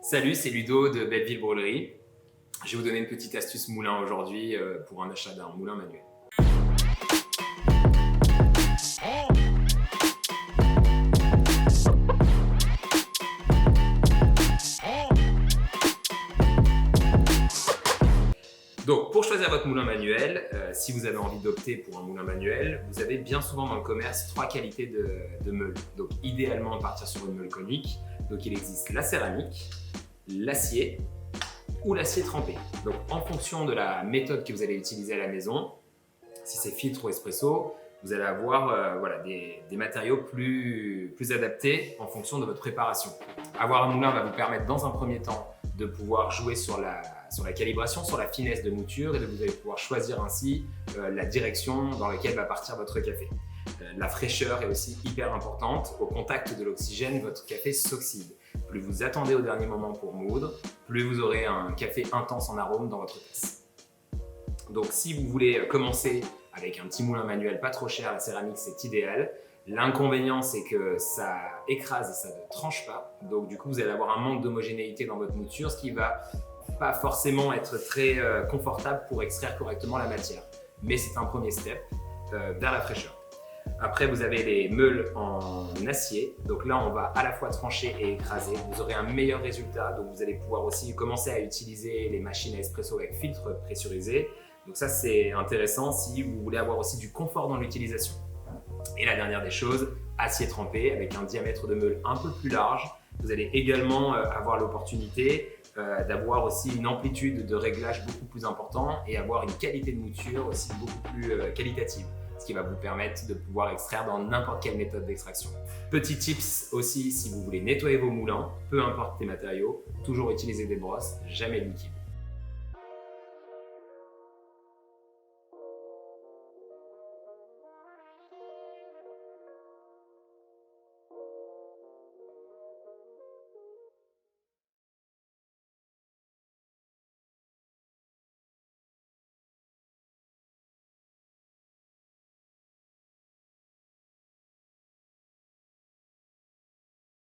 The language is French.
Salut, c'est Ludo de Belleville Brûlerie. Je vais vous donner une petite astuce moulin aujourd'hui pour un achat d'un moulin manuel. Donc, pour choisir votre moulin manuel, si vous avez envie d'opter pour un moulin manuel, vous avez bien souvent dans le commerce 3 qualités de meules. Donc, idéalement, partir sur une meule conique. Donc, il existe la céramique, l'acier ou l'acier trempé. Donc, en fonction de la méthode que vous allez utiliser à la maison, si c'est filtre ou espresso, vous allez avoir des matériaux plus adaptés en fonction de votre préparation. Avoir un moulin va vous permettre dans un premier temps de pouvoir jouer sur la calibration, sur la finesse de mouture et vous allez pouvoir choisir ainsi la direction dans laquelle va partir votre café. La fraîcheur est aussi hyper importante. Au contact de l'oxygène, votre café s'oxyde. Plus vous attendez au dernier moment pour moudre, plus vous aurez un café intense en arôme dans votre tasse. Donc si vous voulez commencer avec un petit moulin manuel pas trop cher, la céramique c'est idéal. L'inconvénient c'est que ça écrase et ça ne tranche pas. Donc du coup vous allez avoir un manque d'homogénéité dans votre mouture, ce qui va pas forcément être très confortable pour extraire correctement la matière. Mais c'est un premier step vers la fraîcheur. Après, vous avez les meules en acier. Donc là, on va à la fois trancher et écraser. Vous aurez un meilleur résultat. Donc vous allez pouvoir aussi commencer à utiliser les machines à espresso avec filtre pressurisé. Donc ça, c'est intéressant si vous voulez avoir aussi du confort dans l'utilisation. Et la dernière des choses, acier trempé avec un diamètre de meule un peu plus large. Vous allez également avoir l'opportunité d'avoir aussi une amplitude de réglage beaucoup plus importante et avoir une qualité de mouture aussi beaucoup plus qualitative, ce qui va vous permettre de pouvoir extraire dans n'importe quelle méthode d'extraction. Petit tips aussi, si vous voulez nettoyer vos moulins, peu importe les matériaux, toujours utiliser des brosses, jamais de liquide.